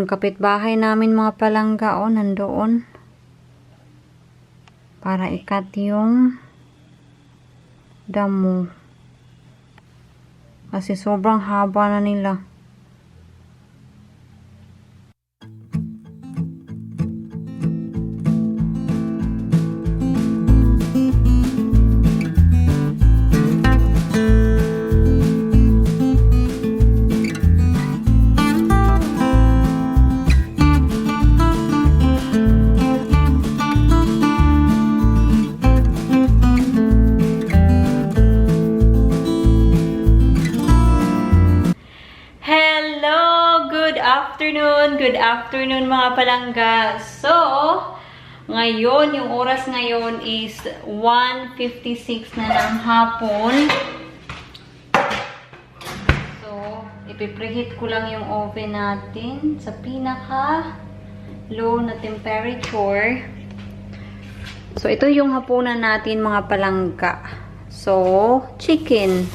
Yung kapitbahay namin mga palangga, oh, nandoon. Para ikat yung damo. Kasi sobrang haba na nila. Good afternoon mga palangga. So, ngayon, yung oras ngayon is 1:56 na ng hapon. So, ipipreheat ko lang yung oven natin sa pinaka low na temperature. So, ito yung hapunan natin mga palangga. So, chicken.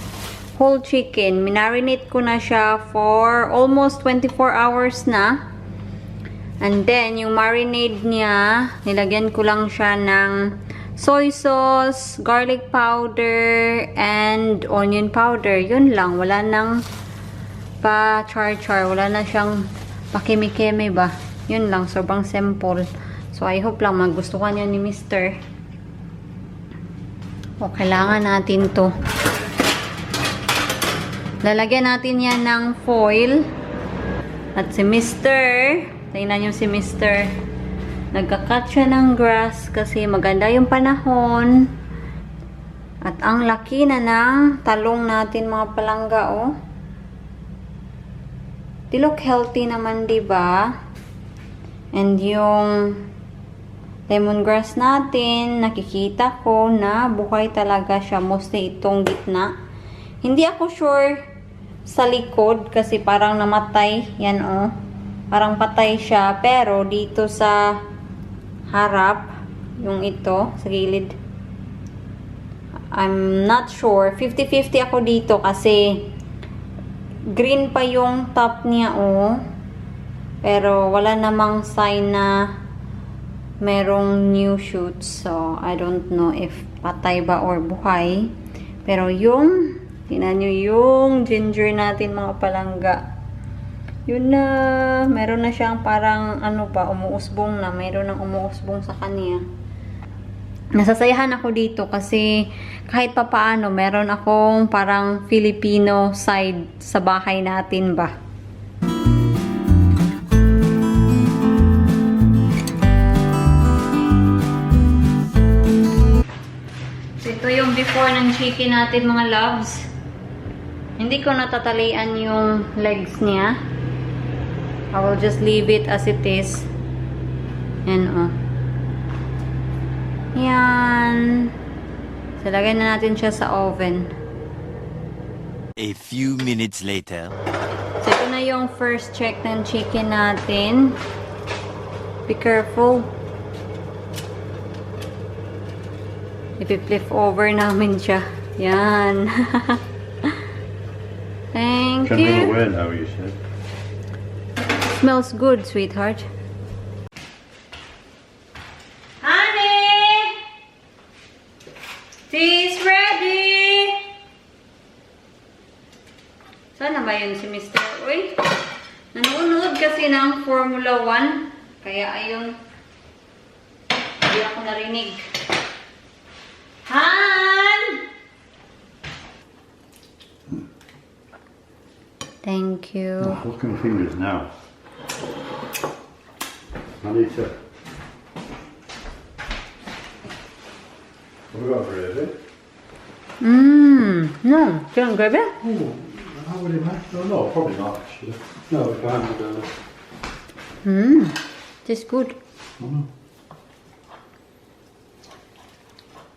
Whole chicken. Minarinate ko na siya for almost 24 hours na. And then, yung marinade niya, nilagyan ko lang siya ng soy sauce, garlic powder, and onion powder. Yun lang. Wala nang pa-char-char. Wala na siyang pakimi-keme ba. Yun lang. Sobrang simple. So, I hope lang magustuhan yun ni Mr. O, kailangan natin to. Lalagyan natin yan ng foil. At si Mr. Tingnan nyo si Mr. Nagka-cut siya ng grass kasi maganda yung panahon. At ang laki na ng talong natin mga palangga, oh. They look healthy naman, diba? And yung lemongrass natin, nakikita ko na buhay talaga siya. Mostly itong gitna. Hindi ako sure sa likod kasi parang namatay. Yan, oh. Parang patay siya. Pero dito sa harap, yung ito, sa gilid, I'm not sure. 50-50 ako dito kasi green pa yung top niya, oh. Pero wala namang sign na merong new shoots. So, I don't know if patay ba or buhay. Pero yung, tingnan nyo yung ginger natin mga palangga. Yun na, meron na siyang parang, ano ba, umuusbong na. Meron ng umuusbong sa kanya. Nasasayahan ako dito kasi kahit pa paano, meron akong parang Filipino side sa bahay natin ba. So, ito yung before ng chicken natin mga loves. Hindi ko natatalian yung legs niya. I will just leave it as it is. Yan, oh. Yan. So, lagay na natin siya sa oven. A few minutes later. So, ito na yung first check ng chicken natin. Be careful. Ipi-flip over namin siya. Yan. Thank you. Aware now, you said. Smells good, sweetheart. Honey! Tea's ready! Sana ba yun si Mr. Uy? Nanonood kasi ng Formula 1. Kaya ayun. Hindi ako narinig. Han! Thank you. Oh, look at my fingers now. I need to. What about gravy? No. Do you want gravy? Oh, I would imagine. No, probably not actually. No, we can't do that. Just good. Oh.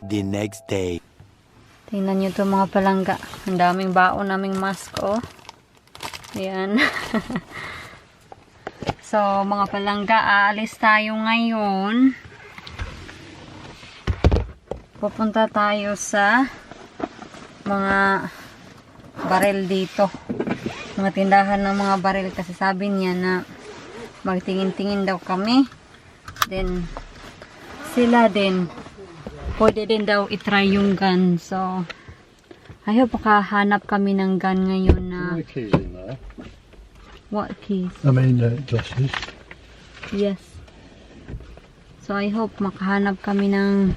The next day. Tingnan nyo to mga palangga. Ang daming baon naming mask, oh. Ayan. So, mga palangga, aalis tayo ngayon. Pupunta tayo sa mga baril dito. Mga tindahan ng mga baril kasi sabi niya na Magtingin-tingin daw kami. Then, sila din. Pwede din daw itry yung gun. So, I hope makahanap kami ng gun ngayon na... The keys in there. What keys? I mean, glasses. Yes. So, I hope makahanap kami ng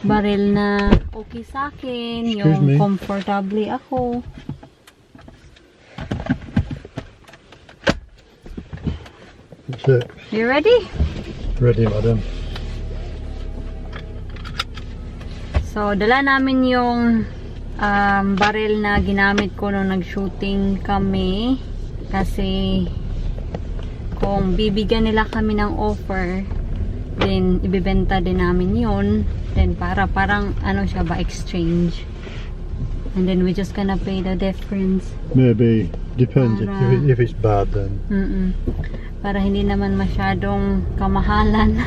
baril na okay sa akin. Excuse Yung me. comfortably ako. That's it. You ready? Ready, madam. So, dala namin yung baril na ginamit ko nung nag-shooting kami. Kasi, kung bibigyan nila kami ng offer, then ibibenta din namin yun. Then, parang, ano siya ba, exchange. And then, we're just gonna pay the difference. Maybe. Depends. Para- If it's bad, then. Para hindi naman masyadong kamahalan.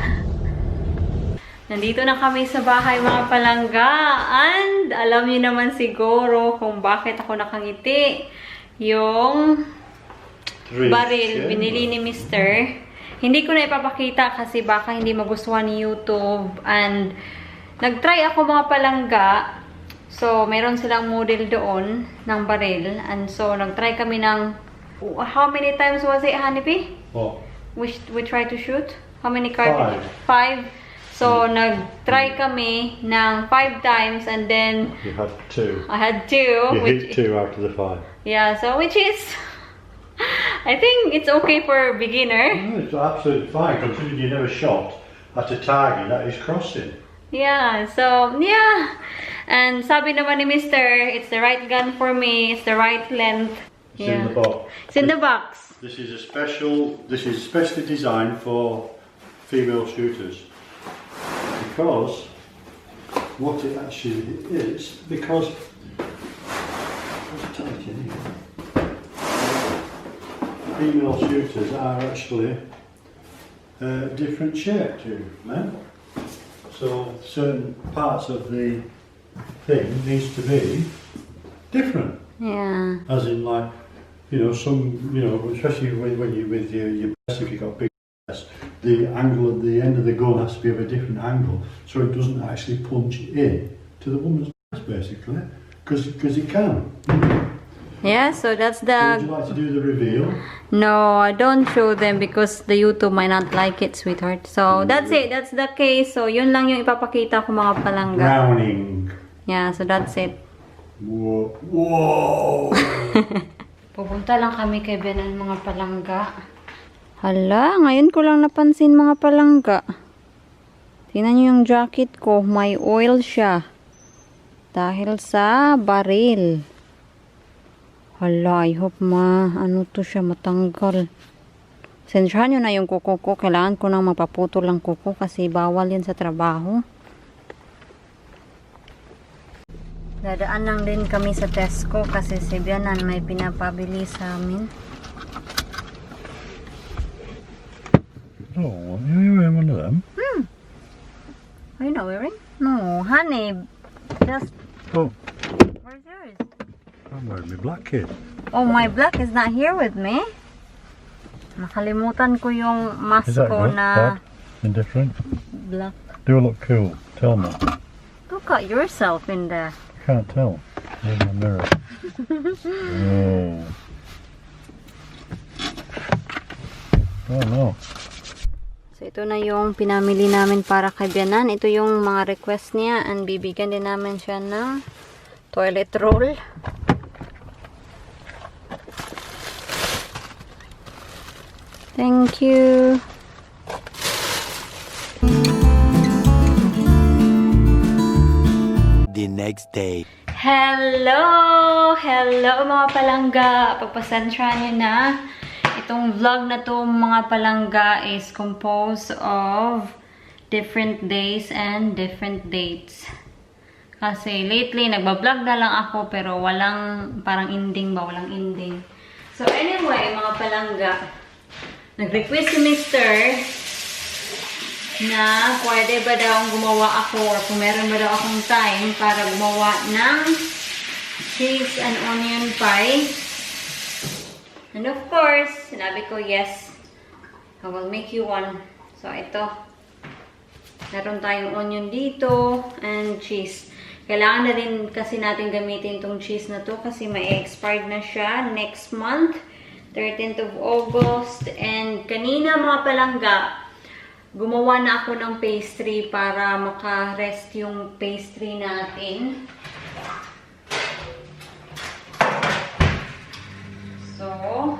Nandito na kami sa bahay mga palangga. And alam niyo naman siguro kung bakit ako nakangiti. Yung baril binili ni Mr. Hindi ko na ipapakita kasi baka hindi magustuhan ni YouTube. And nagtry ako mga palangga. So, meron silang model doon ng baril. And so, nagtry kami ng... How many times was it, Hanipi? What? We tried to shoot? How many cartridges? 5. So, nag-try kami ng 5 times and then You had 2. I had 2. You Which, hit 2 out of the 5. yeah, so which is... I think it's okay for a beginner. No, it's absolutely fine, considering you never shot at a target that is crossing. Yeah, so, yeah. And sabi naman ni Mr., it's the right gun for me. It's the right length. It's in the box. It's in the box. This is especially designed for female shooters. Because what it actually is, because female shooters are actually different shape to men. So certain parts of the thing needs to be different. Yeah. As in, like, you know, especially when you with your breast, if you've got big breasts, the angle at the end of the gun has to be of a different angle, so it doesn't actually punch in to the woman's breast, basically, because it can. Yeah, so that's Would the... you like to do the reveal? No, I don't show them because the YouTube might not like it, sweetheart. So, that's it. That's the case. So, yun lang yung ipapakita ko mga palangga. Browning. Yeah, so that's it. Whoa. Whoa. Pupunta lang kami kay Benan mga palangga. Hala, ngayon ko lang napansin mga palangga. Tingnan nyo yung jacket ko. May oil siya. Dahil sa baril. Hala, I hope ano to siya matanggal. Sensyahan nyo na yung kuko ko. Kailangan ko nang magpaputol ang kuko kasi bawal yan sa trabaho. Dadaan lang din kami sa Tesco kasi si Bianan may pinapabili sa amin. Oh, you wearing one of them? Are you not wearing? No, honey. Just... Oh, Where's yours? I'm wearing my black kid. Oh, my black is not here with me. Nakalimutan ko yung mask Is that ko good? na Bad? Indifferent? black. Do I look cool? Tell me. Look at yourself in there. Can't tell. In the mirror. Oh. Oh no. So, ito na yung pinamili namin para kay Bianan. Ito yung mga request niya and bibigyan din namin siya ng toilet roll. Thank you. The next day. Hello! Hello mga palangga! Pagpasensyahan nyo na. Itong vlog na to mga palangga is composed of different days and different dates. Kasi lately, nagbablog na lang ako pero walang parang ending ba? Walang ending. So anyway, mga palangga, nag-request si Mr. na pwede ba daw gumawa ako or kung meron ba daw akong time para gumawa ng cheese and onion pie. And of course, sinabi ko yes. I will make you one. So, ito. Meron tayong onion dito and cheese. Kailangan na din kasi natin gamitin tong cheese na to kasi may expired na siya next month, 13th of August. And kanina mga palangga, gumawa na ako ng pastry para maka-rest yung pastry natin. So,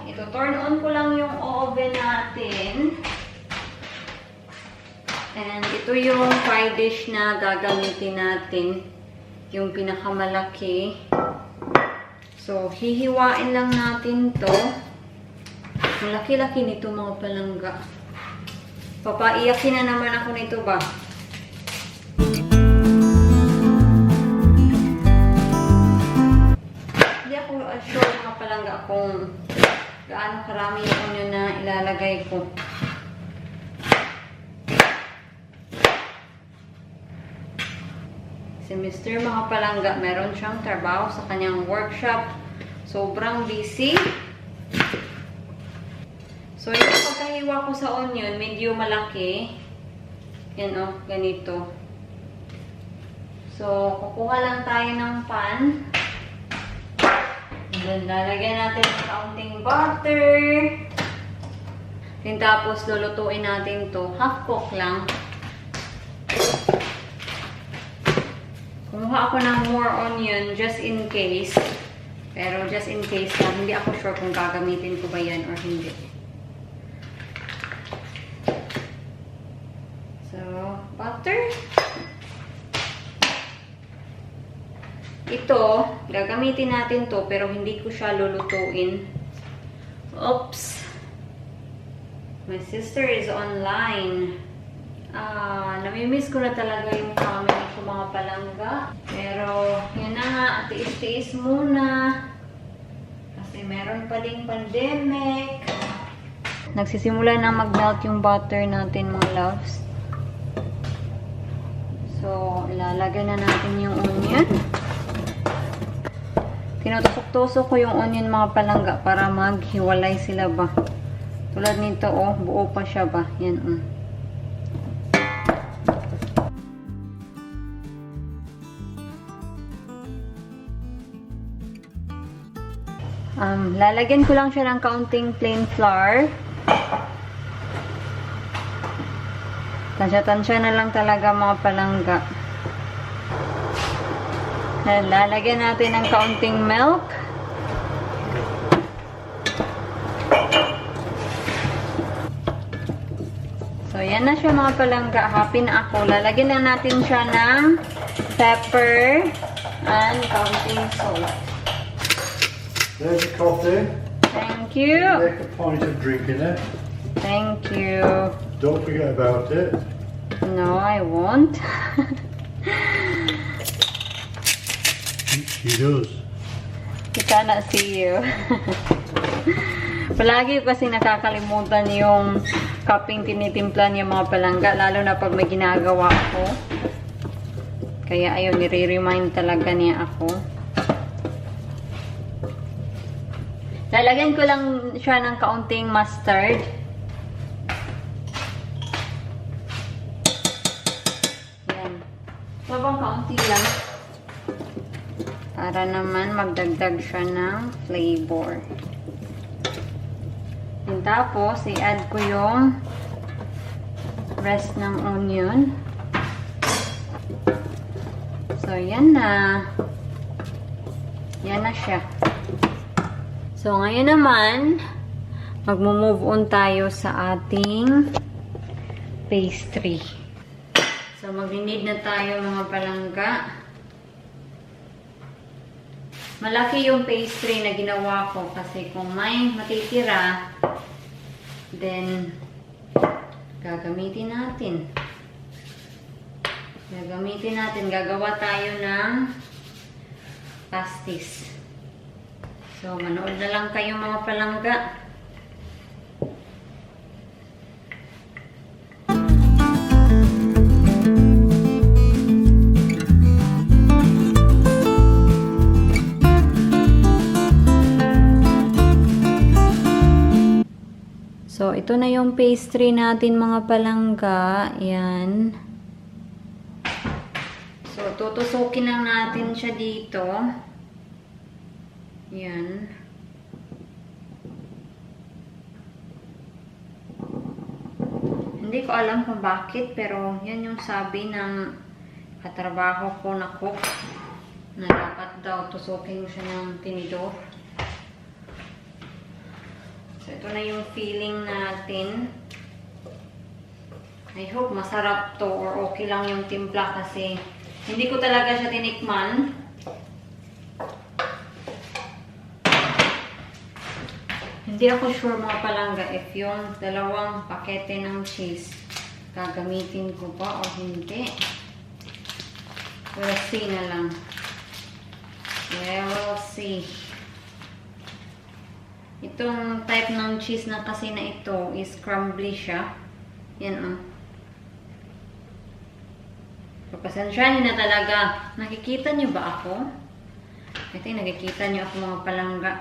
ito turn on ko lang yung oven natin. And ito yung pie dish na gagamitin natin. Yung pinakamalaki. So, hihiwain lang natin to. Ang laki-laki nito mga palangga. Papaiyakin na naman ako nito ba? Hindi ako sure mga palangga kung gaano karami yung onion na ilalagay ko. Si Mr. mga palangga, meron siyang trabaho sa kanyang workshop. Sobrang busy. So, yung pagkahiwa ko sa onion, medyo malaki. Yan o, ganito. So, kukuha lang tayo ng pan. And then, lalagyan natin ng kaunting butter. Then, tapos, lulutuin natin to. Half cook lang. Kumuha ako ng more onion just in case. Pero just in case lang, hindi ako sure kung gagamitin ko ba yan or hindi. So, butter. Ito, gagamitin natin to pero hindi ko siya lulutuin. Oops. My sister is online. Namimiss ko na talaga yung family ko mga palangga. Pero, yun na nga, tiis-tiis muna. Kasi meron pa ding pandemic. Nagsisimula na mag-melt yung butter natin mga loves. So, ilalagay na natin yung onion. Tinutusok-tusok ko yung onion mga palangga para maghiwalay sila ba. Tulad nito, oh, buo pa siya ba. Yan, lalagyan ko lang siya ng kaunting plain flour. Tansya-tansya na lang talaga mga palangga. Lalagyan natin ng kaunting milk. So, yan na siya mga palangga. Happy na ako. Lalagyan na natin siya ng pepper and kaunting salt. There's your coffee. Thank you. Make a point of drinking it. Thank you. Don't forget about it. No, I won't. She does. We cannot see you. Palagi kasi nakakalimutan yung cupping tinitimpla niya mga palangga, lalo na pag may ginagawa ako. Kaya ayun, nire-remind talaga niya ako. Lalagyan ko lang siya ng kaunting mustard. Yan. Sobrang kaunti lang. Para naman magdagdag siya ng flavor. And tapos, i-add ko yung rest ng onion. So, yan na. Yan na siya. So, ngayon naman, mag-move on tayo sa ating pastry. So, mag-need na tayo mga palangga. Malaki yung pastry na ginawa ko kasi kung may matitira, then, gagamitin natin. Gagawa tayo ng pastis. So, manood na lang kayo mga palangga. So, So, ito na yung pastry natin mga palangga. Yan. So, tutusukin lang natin siya dito. Yan. Hindi ko alam kung bakit, pero yan yung sabi ng katrabaho ko na cook na dapat daw tusukin mo siya ng tinidor. So, ito na yung feeling natin. I hope masarap to or okay lang yung timpla kasi hindi ko talaga siya tinikman. Hindi ako sure mga palangga if yung dalawang pakete ng cheese gagamitin ko pa o hindi. We'll see na lang. Yeah, we'll see. Itong type ng cheese na kasi na ito is crumbly siya. Yan o. Papasensyahin na talaga. Nakikita niyo ba ako? I think nakikita niyo ako mga palangga.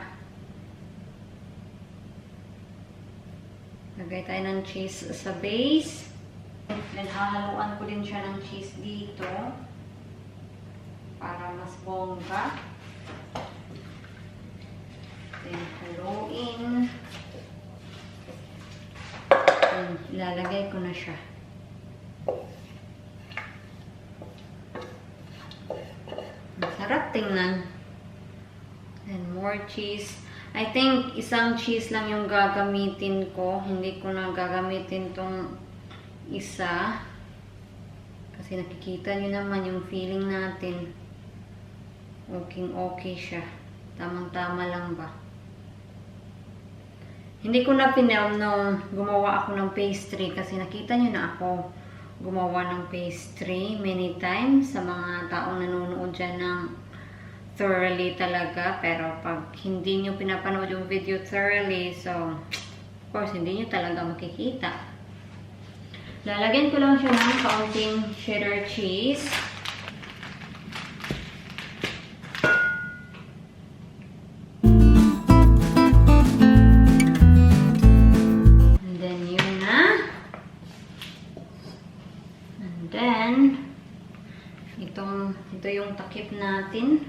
Lagay tayo ng cheese sa base. Then hahaluan ko din siya ng cheese dito. Para mas bongga. Then, haluin. Then, ilalagay ko na siya. Masarap tingnan. And more cheese. I think isang cheese lang yung gagamitin ko. Hindi ko na gagamitin tong isa. Kasi nakikita nyo naman yung feeling natin. Okay siya. Tamang-tama lang ba? Hindi ko na pinilm nung gumawa ako ng pastry kasi nakita nyo na ako gumawa ng pastry many times sa mga taong nanonood dyan ng thoroughly talaga. Pero pag hindi nyo pinapanood yung video thoroughly, so of course hindi nyo talaga makikita. Lalagyan ko lang siya ng kaunting cheddar cheese. Ito yung takip natin.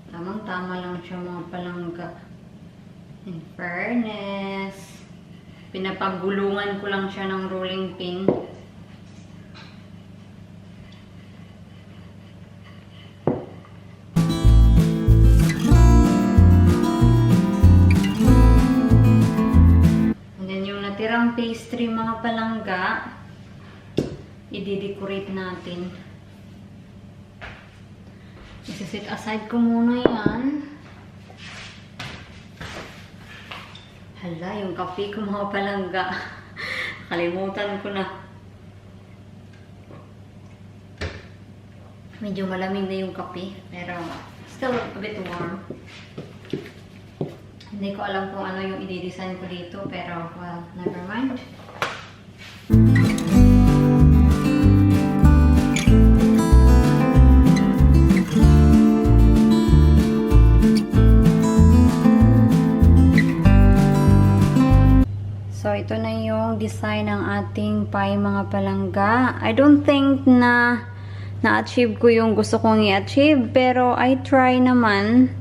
Tamang-tama lang siya mga palangga. In fairness, pinapagulungan ko lang siya ng rolling pin. Natirang pastry mga palangga, i-decorate natin. Isa-set aside ko muna yan. Hala, yung kape ko mga palangga. Kalimutan ko na. Medyo malamig na yung kape, pero still a bit warm. Hindi ko alam kung ano yung i-design ko dito, pero well, never mind. So, ito na yung design ng ating pie mga palangga. I don't think na na-achieve ko yung gusto kong i-achieve, pero I try naman.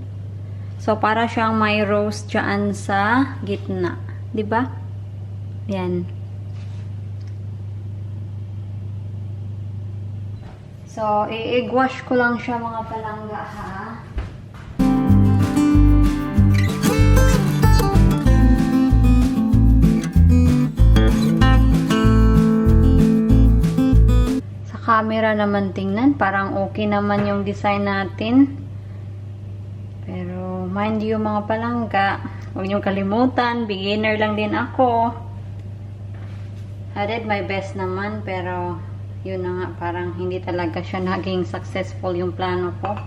So, para siyang may roast dyan sa gitna. Diba? Yan. So, i-egg wash ko lang siya mga palangga ha. Sa camera naman tingnan, parang okay naman yung design natin. Pero, mind you mga palangga, huwag niyong kalimutan, beginner lang din ako. I did my best naman, pero yun na nga, parang hindi talaga siya naging successful yung plano ko.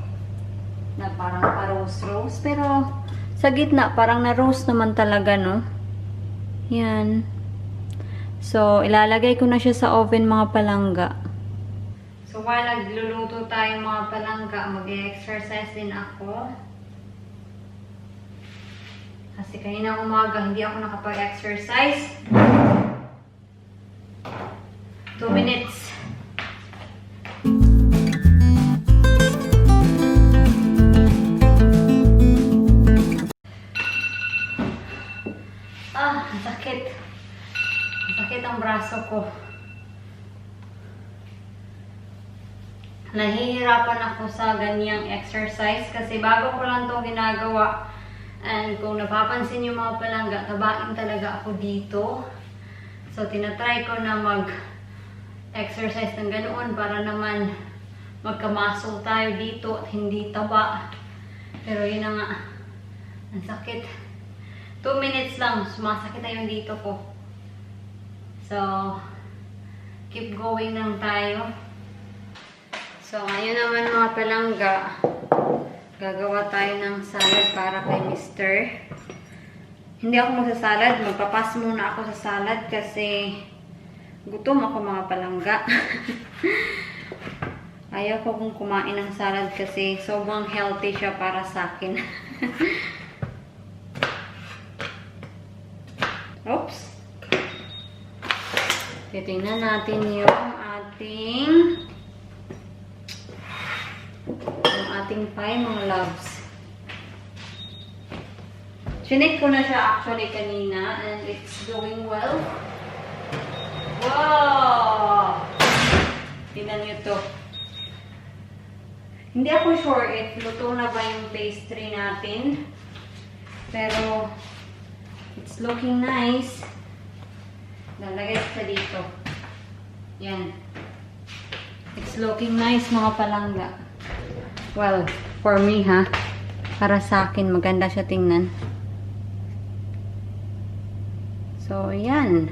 Na parang pa-roast-roast, pero sa gitna, parang na-roast naman talaga, no? Yan. So, ilalagay ko na siya sa oven mga palangga. So, while nagluluto tayo mga palangga, mag-exercise din ako. Kasi kanina umaga, hindi ako nakapag-exercise. 2 minutes. Ang sakit. Ang sakit ang braso ko. Nahihirapan ako sa ganyang exercise kasi bago ko lang itong ginagawa. And kung napapansin yung mga palangga, tabain talaga ako dito. So, tinatry ko na mag-exercise ng ganoon para naman magkamuscle tayo dito at hindi taba. Pero yun na nga, ang sakit. 2 minutes lang, sumasakit na yung dito ko. So, keep going lang tayo. So, ngayon naman mga palangga, gagawa tayo ng salad para kay Mr. Hindi ako magsasalad, magpapas muna ako sa salad kasi gutom ako mga palangga. Ayaw ko kung kumain ng salad kasi sobrang healthy siya para sa akin. Oops! Titingnan natin yung ating pie, mga loves. Chinik ko na siya actually kanina and it's doing well. Wow! Tingnan nyo to. Hindi ako sure if luto na ba yung pastry natin. Pero it's looking nice. Lalagay sa dito. Yan. It's looking nice mga palangga. Well, for me ha. Para sa akin, maganda siya tingnan. So, yan.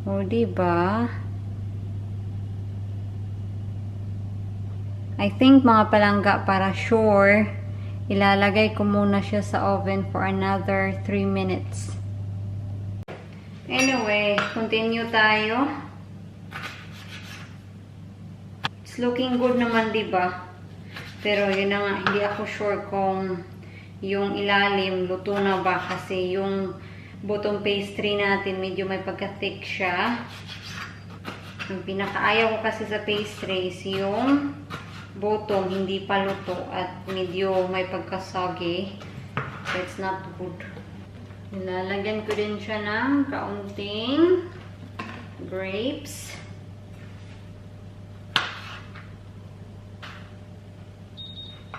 O, diba? I think mga palangga, para sure, ilalagay ko muna siya sa oven for another 3 minutes. Anyway, continue tayo. It's looking good naman, diba? Pero yun na nga, hindi ako sure kung yung ilalim luto na ba kasi yung bottom pastry natin medyo may pagka-thick siya. Ang pinakaayaw ko kasi sa pastry is yung bottom hindi pa luto at medyo may pagka-soggy. So it's not good. Nilalagyan ko din siya ng kaunting grapes.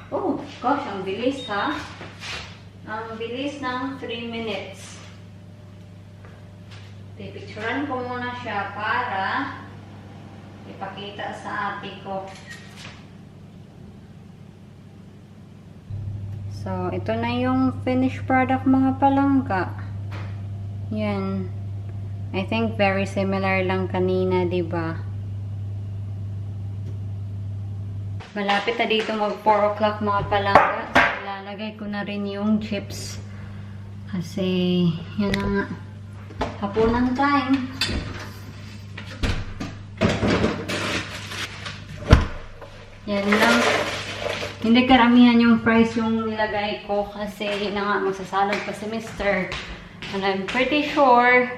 Oh, gosh, ang bilis ha. Ang bilis ng 3 minutes. Pipicturan ko muna siya para ipakita sa ate ko. So, ito na yung finished product mga palangga. Yan. I think very similar lang kanina, diba? Malapit na dito mag 4 o'clock mga palangga. So, ilalagay ko na rin yung chips. Kasi, yan na nga. Hapunan time. Yan lang. Hindi karamihan yung fries yung nilagay ko. Kasi, yun na nga, magsasalad pa si Mr. And I'm pretty sure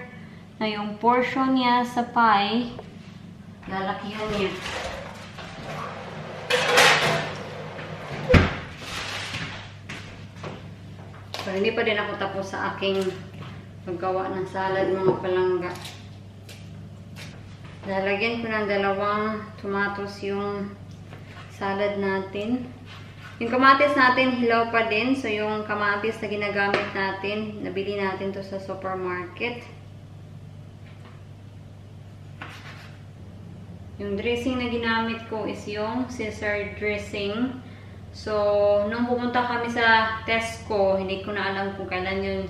na yung portion niya sa pie, lalakihan niya. So, hindi pa din ako tapos sa aking paggawa ng salad mga palangga. Lalagyan ko ng 2 tomatoes yung salad natin. Yung kamatis natin, hilaw pa din. So, yung kamatis na ginagamit natin, nabili natin to sa supermarket. Yung dressing na ginamit ko is yung Caesar dressing. So, nung pumunta kami sa Tesco, hindi ko na alam kung kailan yun.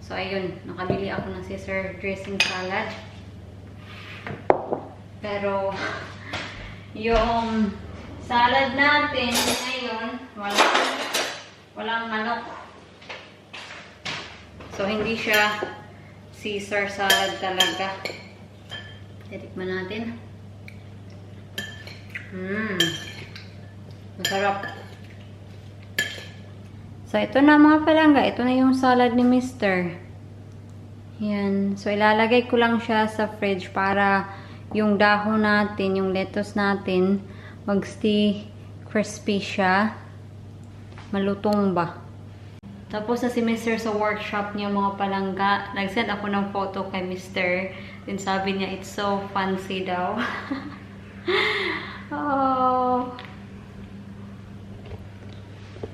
So, ayun, nakabili ako ng Caesar dressing salad. Pero, yung salad natin ngayon, walang manok. So, hindi siya Caesar salad talaga. Titikman natin. Masarap. So, ito na mga palangga. Ito na yung salad ni Mr. Yan. So, ilalagay ko lang siya sa fridge para yung dahon natin, yung lettuce natin, mag-stay crispy siya. Malutong ba? Tapos na si Mr. sa workshop niya mga palangga. Nag-send ako ng photo kay Mr. Then sabi niya, it's so fancy daw. Oh.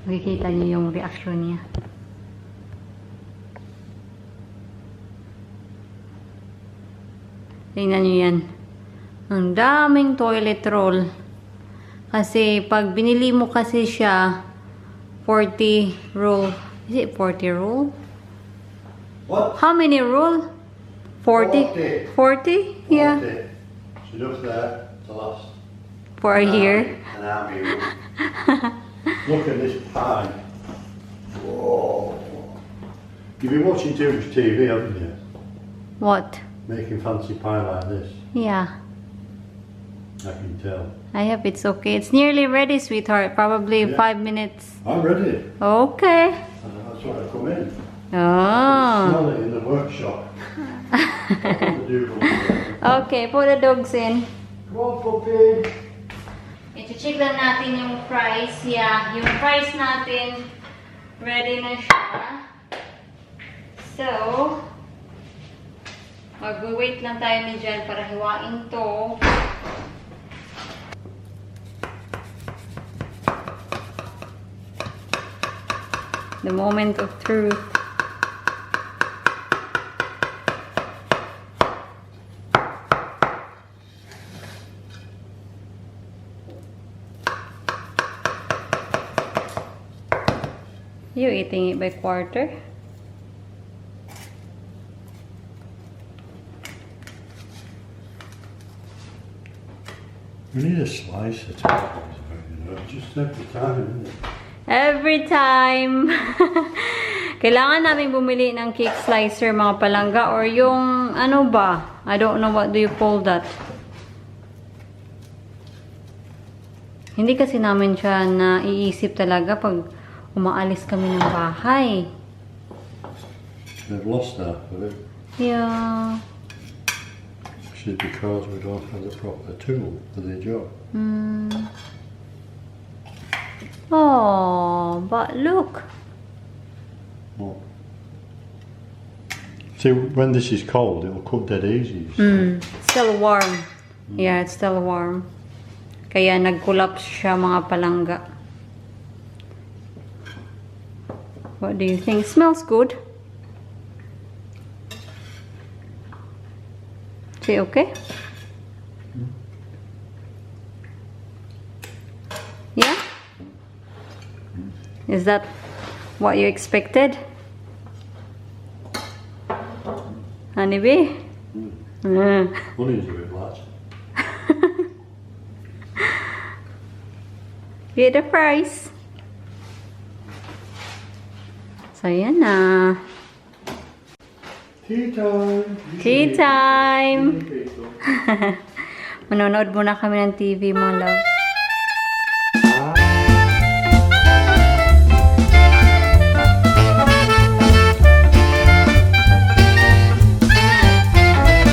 Makikita niyo yung reaction niya. Tingnan niyo yan. Ang daming toilet roll. Kasi pag binili mo kasi siya, 40 roll. Is it 40 roll? What? How many roll? 40? 40? Yeah. So enough there to last. For a year. An army room. Look at this pie. Whoa. You've been watching too much TV, haven't you? What? Making fancy pie like this. Yeah. I can tell. I hope it's okay. It's nearly ready, sweetheart. Probably Yeah. 5 minutes. I'm ready. Okay. That's why I come in. Oh. Smell it in the workshop. Okay, put the dogs in. Come on, puppy. I-check lang natin yung price. Yeah, yung price natin, ready na siya. So, mag-wait lang tayo ni Jen para hiwain to. The moment of truth. You eating it by quarter? We need a slice of tomatoes, you know, just every time, isn't it? Every time. Kailangan namin bumili ng cake slicer, mga palangga, or yung, ano ba? I don't know what do you call that. Hindi kasi namin siya naiisip talaga pag umaalis kami ng bahay. They've lost that, have they? Yeah. Which is because we don't have the proper tool for the job. Oh, but look. What? See, when this is cold, it'll cook dead easy. Still warm. Yeah, it's still warm. Kaya nag-collapse siya, mga palangga. What do you think? Smells good. Is it okay? Yeah? Is that what you expected? Honeybee? Money's a bit large. Get the price. So, yan na. Tea time! Tea time! Manonood muna kami ng TV, mga loves.